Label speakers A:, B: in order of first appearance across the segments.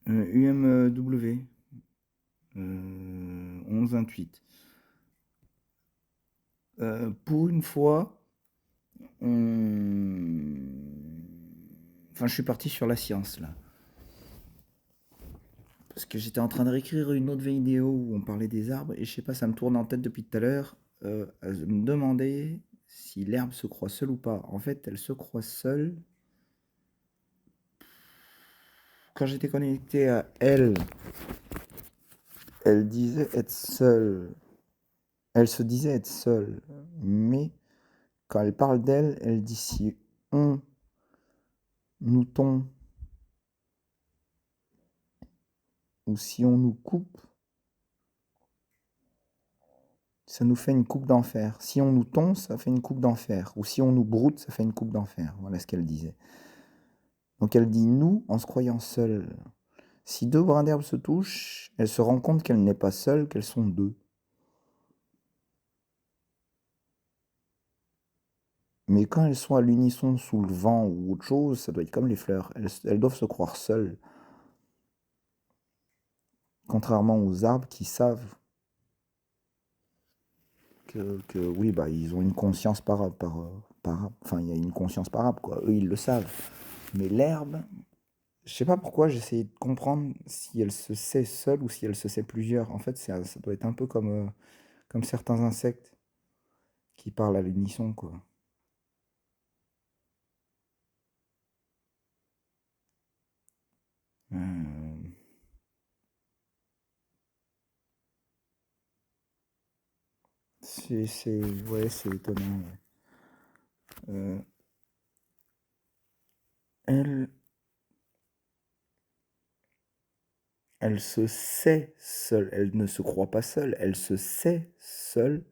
A: UMW 11-28. Pour une fois, enfin, je suis parti sur la science là. Parce que j'étais en train de réécrire une autre vidéo où on parlait des arbres et je sais pas, ça me tourne en tête depuis tout à l'heure à me demander si l'herbe se croît seule ou pas. En fait, elle se croît seule. Quand j'étais connecté à elle, elle disait être seule. Elle se disait être seule. Mais quand elle parle d'elle, elle dit si on nous tombe ou si on nous coupe, ça nous fait une coupe d'enfer. Si on nous tombe, ça fait une coupe d'enfer. Ou si on nous broute, ça fait une coupe d'enfer. Voilà ce qu'elle disait. Donc elle dit nous en se croyant seules. Si deux brins d'herbe se touchent, elle se rend compte qu'elle n'est pas seule, qu'elles sont deux. Mais quand elles sont à l'unisson sous le vent ou autre chose, ça doit être comme les fleurs. Elles doivent se croire seules. Contrairement aux arbres qui savent que oui, bah, ils ont une conscience enfin, il y a une conscience par arbre, quoi. Eux, ils le savent. Mais l'herbe, je sais pas pourquoi j'essayais de comprendre si elle se sait seule ou si elle se sait plusieurs. En fait, ça doit être un peu comme certains insectes qui parlent à l'unisson, quoi. Euh, ouais, c'est étonnant. Ouais. Euh, elle, elle se sait seule. Elle ne se croit pas seule. Elle se sait seule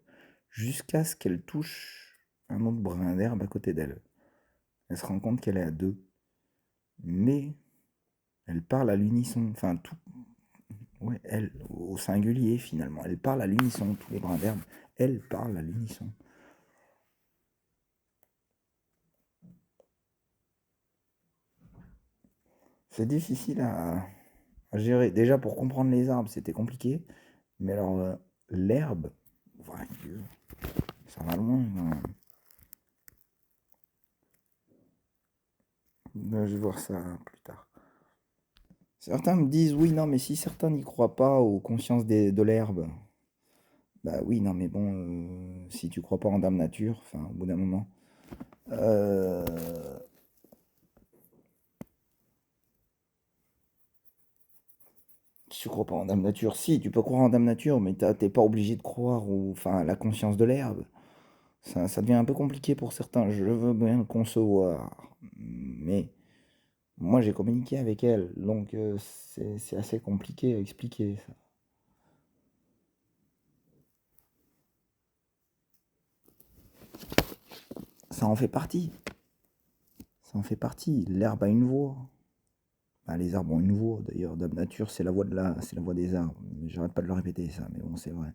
A: jusqu'à ce qu'elle touche un autre brin d'herbe à côté d'elle. Elle se rend compte qu'elle est à deux. Mais elle parle à l'unisson. Enfin, tout. Ouais, elle, au singulier finalement. Elle parle à l'unisson. Tous les brins d'herbe, elle parle à l'unisson. C'est difficile à gérer. Déjà, pour comprendre les arbres, c'était compliqué. Mais alors, l'herbe, ouais, ça va loin. Je vais voir ça plus tard. Certains me disent, oui, non, mais si certains n'y croient pas aux consciences de l'herbe, bah oui, non, mais bon, si tu crois pas en Dame Nature, enfin, au bout d'un moment, euh, si tu crois pas en Dame Nature, si, tu peux croire en Dame Nature, mais t'es pas obligé de croire enfin, à la conscience de l'herbe. Ça devient un peu compliqué pour certains, je veux bien le concevoir, mais moi j'ai communiqué avec elle, donc c'est assez compliqué à expliquer ça. Ça en fait partie, ça en fait partie. L'herbe a une voix. Bah, les arbres ont une voix, d'ailleurs. Dame Nature, c'est la voix des arbres. J'arrête pas de le répéter, ça, mais bon, c'est vrai.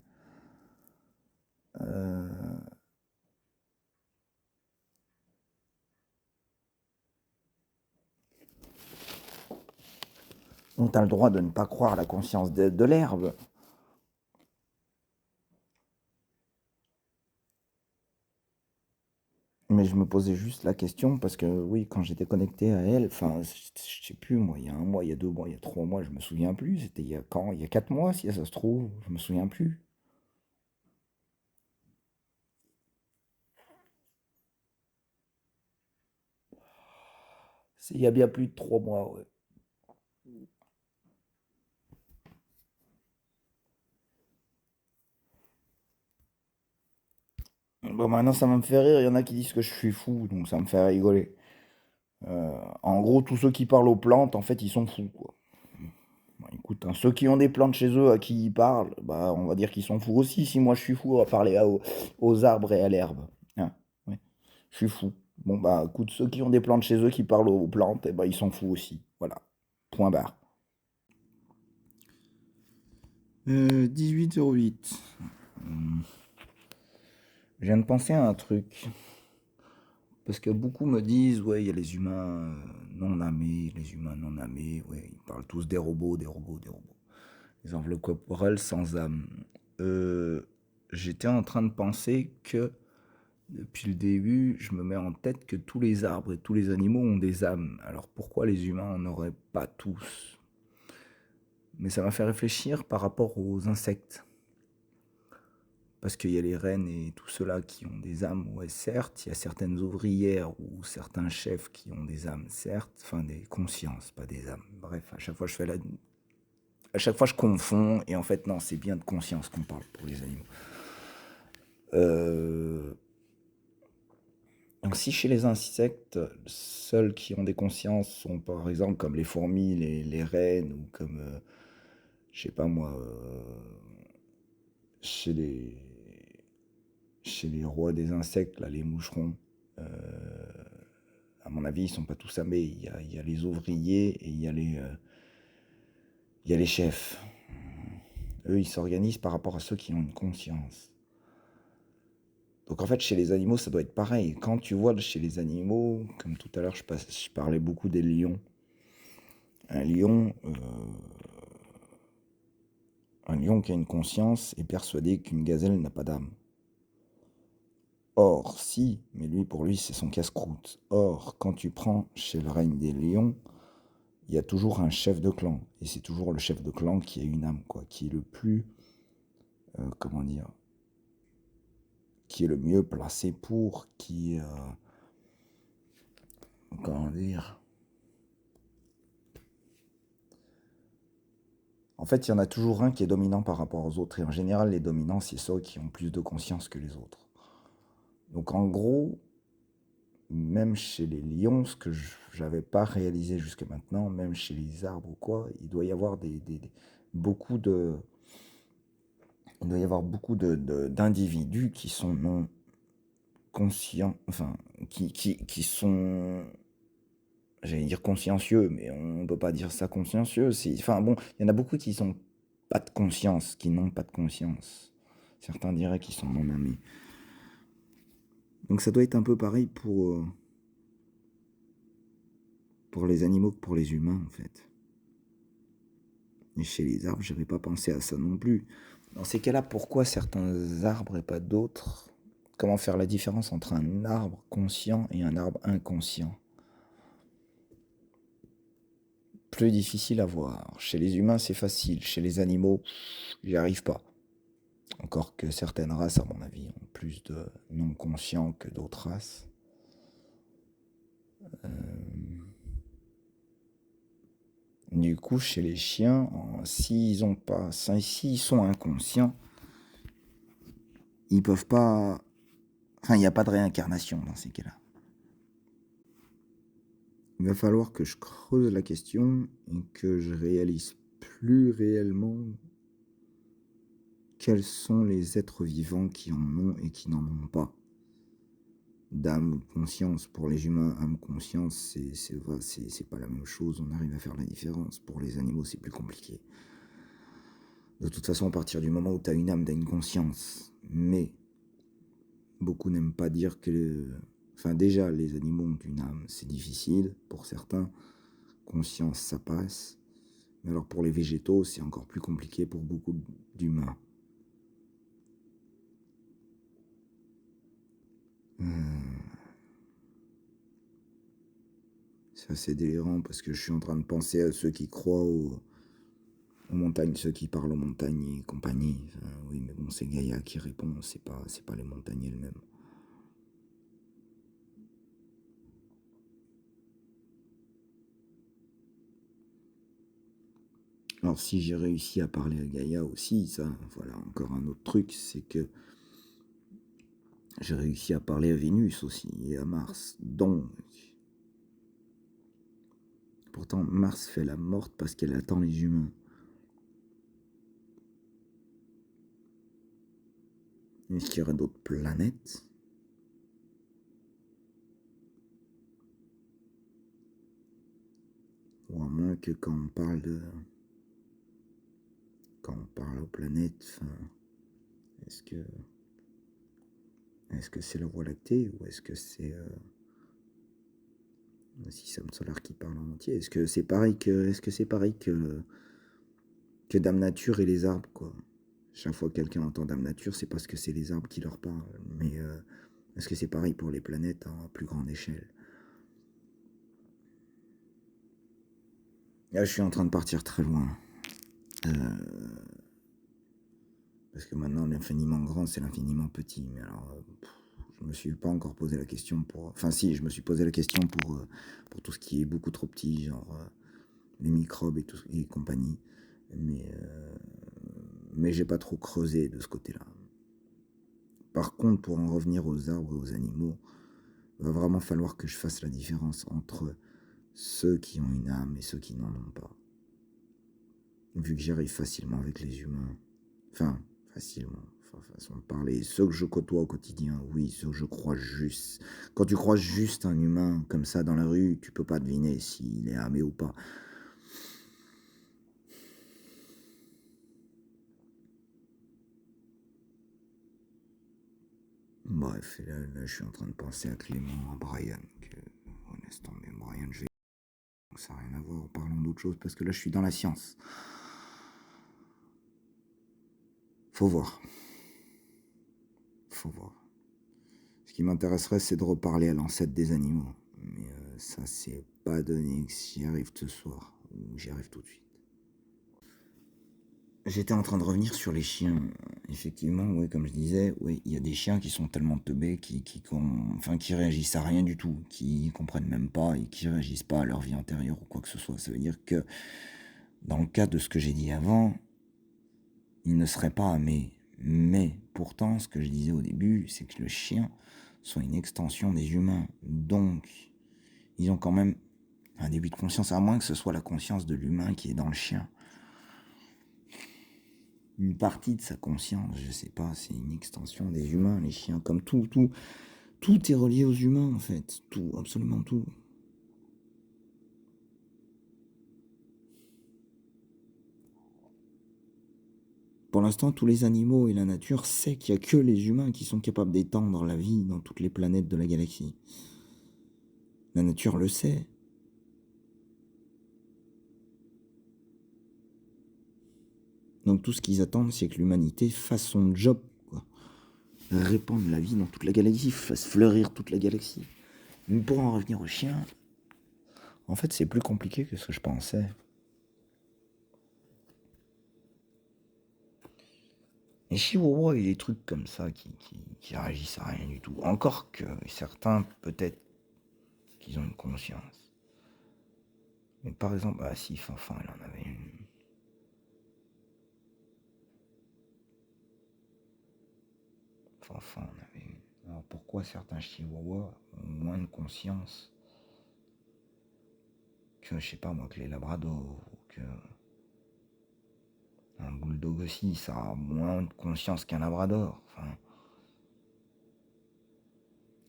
A: Euh, On a le droit de ne pas croire à la conscience de l'herbe. Mais je me posais juste la question parce que oui, quand j'étais connecté à elle, enfin, je sais plus, moi, il y a un mois, il y a 2 mois, il y a 3 mois, je me souviens plus. C'était il y a quand? Il y a 4 mois, si ça se trouve, je me souviens plus. C'est il y a bien plus de 3 mois, ouais. Bon, maintenant, ça va me faire rire. Il y en a qui disent que je suis fou, donc ça me fait rigoler. En gros, tous ceux qui parlent aux plantes, en fait, ils sont fous, quoi. Bah, écoute, hein, ceux qui ont des plantes chez eux à qui ils parlent, bah, on va dire qu'ils sont fous aussi. Si moi je suis fou à parler aux arbres et à l'herbe, hein, ouais, je suis fou. Bon, bah, écoute, ceux qui ont des plantes chez eux qui parlent aux plantes, eh ben, ils sont fous aussi. Voilà. Point barre. 18,08. Je viens de penser à un truc. Parce que beaucoup me disent, ouais, il y a les humains non âmés, les humains non âmés, ouais, ils parlent tous des robots, des robots, des robots. Les enveloppes corporelles sans âme. Euh, J'étais en train de penser que depuis le début, je me mets en tête que tous les arbres et tous les animaux ont des âmes. Alors pourquoi les humains en auraient pas tous? Mais ça m'a fait réfléchir par rapport aux insectes. Parce qu'il y a les reines et tout cela qui ont des âmes, ouais, certes. Il y a certaines ouvrières ou certains chefs qui ont des âmes, certes. Enfin, des consciences, pas des âmes. Bref, à chaque fois, à chaque fois, je confonds. Et en fait, non, c'est bien de conscience qu'on parle pour les animaux. Donc, si chez les insectes, seuls qui ont des consciences sont par exemple comme les fourmis, les reines, ou comme, je sais pas moi, chez les, chez les rois des insectes, là, les moucherons, à mon avis, ils sont pas tous âmés. Il y a les ouvriers et il y a les chefs. Eux, ils s'organisent par rapport à ceux qui ont une conscience. Donc en fait, chez les animaux, ça doit être pareil. Quand tu vois chez les animaux, comme tout à l'heure, je parlais beaucoup des lions. Un lion, un lion qui a une conscience est persuadé qu'une gazelle n'a pas d'âme. Or, si, mais lui, pour lui, c'est son casse-croûte. Or, quand tu prends chez le règne des lions, il y a toujours un chef de clan. Et c'est toujours le chef de clan qui a une âme, quoi, qui est le plus, comment dire, qui est le mieux placé pour, comment dire. En fait, il y en a toujours un qui est dominant par rapport aux autres. Et en général, les dominants, c'est ceux qui ont plus de conscience que les autres. Donc en gros, même chez les lions, ce que je n'avais pas réalisé jusqu'à maintenant, même chez les arbres ou quoi, il doit y avoir beaucoup de, il doit y avoir beaucoup d'individus qui sont non conscients, enfin, qui sont, j'allais dire consciencieux, mais on ne peut pas dire ça consciencieux. Enfin bon, il y en a beaucoup qui sont pas de conscience, qui n'ont pas de conscience. Certains diraient qu'ils sont non âmés. Donc ça doit être un peu pareil pour les animaux que pour les humains, en fait. Et chez les arbres, j'avais pas pensé à ça non plus. Dans ces cas-là, pourquoi certains arbres et pas d'autres? Comment faire la différence entre un arbre conscient et un arbre inconscient? Plus difficile à voir. Chez les humains, c'est facile. Chez les animaux, j'y arrive pas. Encore que certaines races, à mon avis, ont plus de non-conscients que d'autres races. Du coup, chez les chiens, s'ils ont pas, s'ils sont inconscients, ils peuvent pas. Enfin, il n'y a pas de réincarnation dans ces cas-là. Il va falloir que je creuse la question et que je réalise plus réellement quels sont les êtres vivants qui en ont et qui n'en ont pas. D'âme ou de conscience. Pour les humains, âme, conscience, c'est pas la même chose. On arrive à faire la différence. Pour les animaux, c'est plus compliqué. De toute façon, à partir du moment où tu as une âme, tu as une conscience. Mais beaucoup n'aiment pas dire que... Enfin, déjà, les animaux ont une âme. C'est difficile pour certains. Conscience, ça passe. Mais alors pour les végétaux, c'est encore plus compliqué pour beaucoup d'humains. C'est assez délirant parce que je suis en train de penser à ceux qui croient aux montagnes, ceux qui parlent aux montagnes et compagnie. Enfin, oui, mais bon, c'est Gaïa qui répond, c'est pas les montagnes elles-mêmes. Alors si j'ai réussi à parler à Gaïa aussi, ça, voilà, encore un autre truc, c'est que j'ai réussi à parler à Vénus aussi et à Mars. Donc, pourtant, Mars fait la morte parce qu'elle attend les humains. Est-ce qu'il y aurait d'autres planètes? Ou à moins que quand on parle aux planètes, est-ce que est-ce que c'est la Voie lactée ou est-ce que c'est Le système solaire qui parle en entier. Est-ce que c'est pareil que Dame Nature et les arbres, quoi? Chaque fois que quelqu'un entend Dame Nature, c'est parce que c'est les arbres qui leur parlent. Mais est-ce que c'est pareil pour les planètes à plus grande échelle? Là, je suis en train de partir très loin. Parce que maintenant, l'infiniment grand, c'est l'infiniment petit. Mais alors, je me suis pas encore posé la question pour... Enfin, si, je me suis posé la question pour tout ce qui est beaucoup trop petit, genre les microbes et compagnie. Mais j'ai pas trop creusé de ce côté-là. Par contre, pour en revenir aux arbres et aux animaux, il va vraiment falloir que je fasse la différence entre ceux qui ont une âme et ceux qui n'en ont pas. Vu que j'y arrive facilement avec les humains. Enfin, facilement. Enfin, façon de parler. Ceux que je côtoie au quotidien, oui, ceux que je crois juste. Quand tu croises juste un humain comme ça dans la rue, tu peux pas deviner s'il est âmé ou pas. Bref, et là, je suis en train de penser à Clément, à Brian, que, laisse tomber, Brian, ça n'a rien à voir, parlons d'autre chose, parce que là, je suis dans la science. Faut voir. Faut voir. Ce qui m'intéresserait, c'est de reparler à l'ancêtre des animaux. Mais ça, c'est pas donné que j'y arrive ce soir, ou j'y arrive tout de suite. J'étais en train de revenir sur les chiens. Effectivement, oui, comme je disais, oui, il y a des chiens qui sont tellement teubés qui réagissent à rien du tout, qui comprennent même pas et qui réagissent pas à leur vie antérieure ou quoi que ce soit. Ça veut dire que, dans le cas de ce que j'ai dit avant, ils ne seraient pas amés. Mais pourtant, ce que je disais au début, c'est que le chien sont une extension des humains. Donc, ils ont quand même un début de conscience, à moins que ce soit la conscience de l'humain qui est dans le chien. Une partie de sa conscience, je sais pas, c'est une extension des humains, les chiens, comme tout est relié aux humains en fait, tout, absolument tout. Pour l'instant, tous les animaux et la nature savent qu'il n'y a que les humains qui sont capables d'étendre la vie dans toutes les planètes de la galaxie. La nature le sait. Donc tout ce qu'ils attendent, c'est que l'humanité fasse son job, quoi. Répandre la vie dans toute la galaxie, fasse fleurir toute la galaxie. Mais pour en revenir aux chiens, en fait, c'est plus compliqué que ce que je pensais. Les chihuahuas et des trucs comme ça qui réagissent à rien du tout. Encore que certains, peut-être, qu'ils ont une conscience. Mais par exemple, ah si, Fanfan, elle en avait une. Fanfan en avait une. Alors pourquoi certains chihuahuas ont moins de conscience que, je sais pas moi, que les labradors, ou que un bulldog aussi, ça a moins de conscience qu'un labrador. Enfin,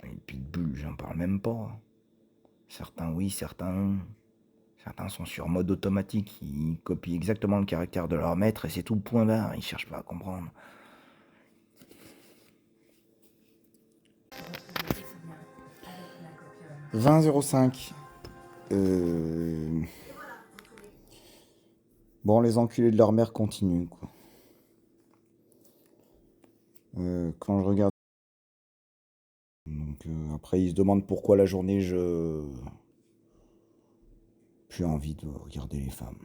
A: les pitbulls, j'en parle même pas. Certains oui, certains non. Certains sont sur mode automatique, ils copient exactement le caractère de leur maître et c'est tout, point barre, ils cherchent pas à comprendre. « 20,05 €. Bon, les enculés de leur mère continuent, quoi. Quand je regarde... Donc après, ils se demandent pourquoi la journée, j'ai envie de regarder les femmes.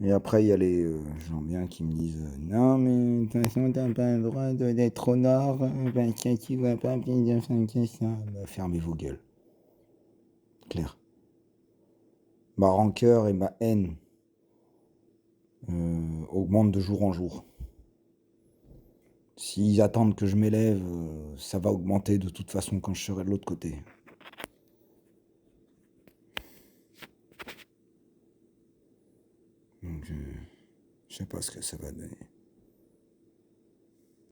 A: Et après, il y a les gens bien qui me disent non, mais de toute façon, t'as pas le droit d'être au nord, parce que tu vois pas bien que ça. Bah, fermez vos gueules. Clair. Ma rancœur et ma haine augmentent de jour en jour. S'ils attendent que je m'élève, ça va augmenter de toute façon quand je serai de l'autre côté. Donc, je sais pas ce que ça va donner.